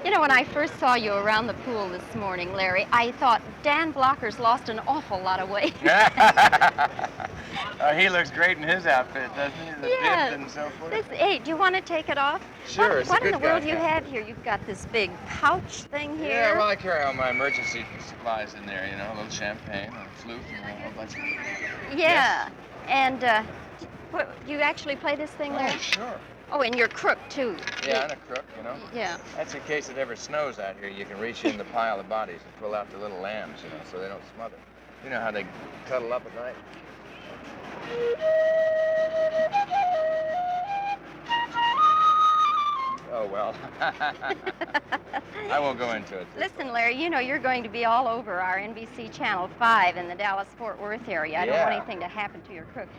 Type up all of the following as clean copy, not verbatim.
You know, when I first saw you around the pool this morning, Larry, I thought Dan Blocker's lost an awful lot of weight. He looks great in his outfit, doesn't he? The bib Yeah. and so forth. Hey, do you want to take it off? Sure, it's a What in good the world guy, you yeah. have here? You've got this big pouch thing here. Yeah, well, I carry all my emergency supplies in there, you know, a little champagne, a flute, and a whole bunch of... Yeah. And, do you actually play this thing, Larry? Oh, sure. Oh, and you're crook, too. Yeah, and a crook, you know. Yeah. That's in case it ever snows out here. You can reach in the pile of bodies and pull out the little lambs, you know, so they don't smother. You know how they cuddle up at night? Oh, well. I won't go into it. Listen, Larry, you know you're going to be all over our NBC Channel 5 in the Dallas-Fort Worth area. I don't want anything to happen to your crook.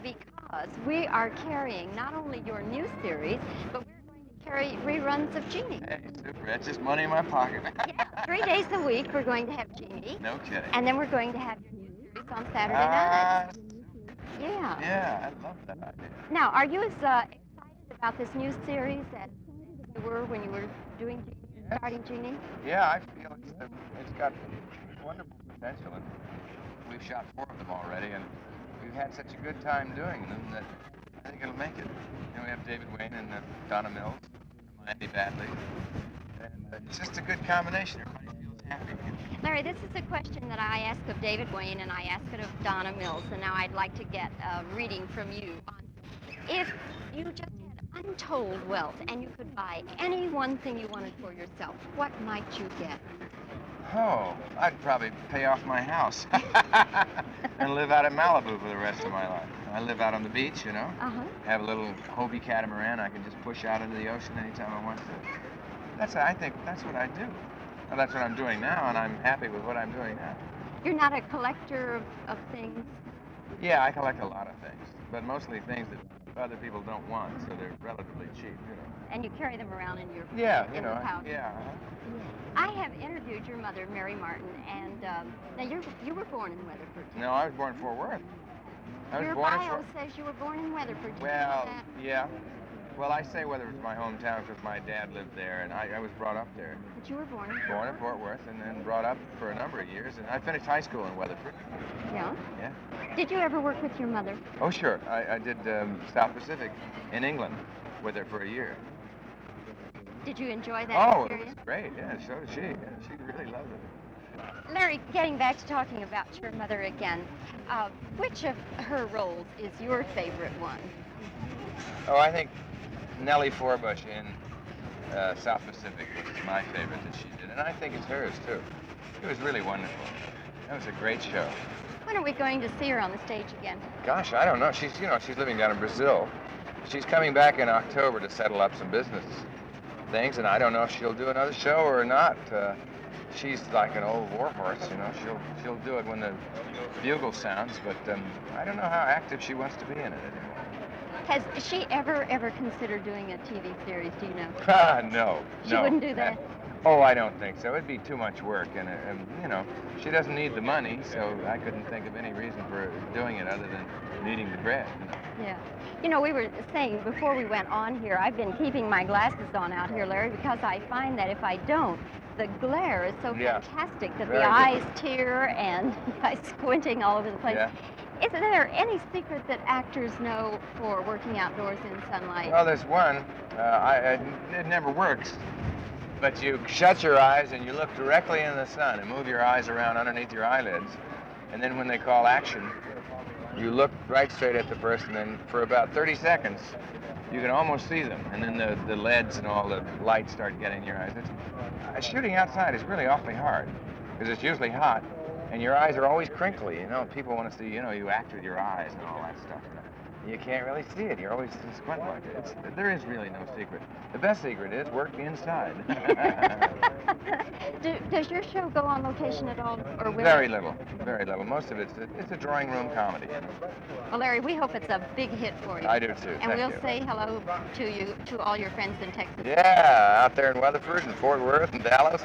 Because we are carrying not only your new series, but we're going to carry reruns of Jeannie. Hey, super. That's just money in my pocket. Yeah, 3 days a week we're going to have Jeannie. No kidding. And then we're going to have your new series on Saturday nights. Yeah. Yeah, I love that idea. Now, are you as excited about this new series as you were when you were starting Jeannie? Yeah, I feel it's got wonderful potential, and we've shot 4 of them already, and we've had such a good time doing them that I think it'll make it. You know, we have David Wayne and Donna Mills, and Andy Badley, and it's just a good combination. Everybody feels happy. Larry, this is a question that I ask of David Wayne and I ask it of Donna Mills, and now I'd like to get a reading from you. If you just had untold wealth and you could buy any one thing you wanted for yourself, what might you get? Oh, I'd probably pay off my house and live out in Malibu for the rest of my life. I live out on the beach, you know. Have a little Hobie catamaran I can just push out into the ocean anytime I want to. I think that's what I do. Well, that's what I'm doing now, and I'm happy with what I'm doing now. You're not a collector of things? Yeah, I collect a lot of things, but mostly things that other people don't want, so they're relatively cheap, you know. And you carry them around in your pouch? Yeah. I have interviewed your mother, Mary Martin, and now you were born in Weatherford. No, I was born in Fort Worth. Your bio says you were born in Weatherford. Well, yeah. Well, I say Weatherford's my hometown because my dad lived there, and I was brought up there. But you were born in Born in Fort Worth, and then brought up for a number of years, and I finished high school in Weatherford. Yeah? Yeah. Did you ever work with your mother? Oh, sure. I did South Pacific in England with her for a year. Did you enjoy that experience? Oh, it was great. Yeah, so did she. Yeah, she really loved it. Larry, getting back to talking about your mother again, which of her roles is your favorite one? Oh, I think Nellie Forbush in South Pacific was my favorite that she did, and I think it's hers, too. It was really wonderful. That was a great show. When are we going to see her on the stage again? Gosh, I don't know. She's living down in Brazil. She's coming back in October to settle up some business things, and I don't know if she'll do another show or not. She's like an old war horse, you know. She'll do it when the bugle sounds, but I don't know how active she wants to be in it anymore. Has she ever considered doing a TV series, do you know? No. She wouldn't do that? Oh, I don't think so. It'd be too much work, and you know, she doesn't need the money, so I couldn't think of any reason for doing it other than needing the bread, you know. Yeah. You know, we were saying before we went on here, I've been keeping my glasses on out here, Larry, because I find that if I don't, the glare is so fantastic that the eyes tear and I'm squinting all over the place. Yeah. Is there any secret that actors know for working outdoors in sunlight? Well, there's one. It never works. But you shut your eyes and you look directly in the sun and move your eyes around underneath your eyelids. And then when they call action, you look right straight at the person, and for about 30 seconds, you can almost see them. And then the LEDs and all the lights start getting in your eyes. Shooting outside is really awfully hard because it's usually hot. And your eyes are always crinkly, you know. People want to see, you know, you act with your eyes and all that stuff. You can't really see it. You're always squinting like it. There is really no secret. The best secret is work inside. Does your show go on location at all? Or Very little. Very little. Most of it's a drawing room comedy. Well, Larry, we hope it's a big hit for you. I do, too. And we'll say hello to you, to all your friends in Texas. Yeah, out there in Weatherford and Fort Worth and Dallas.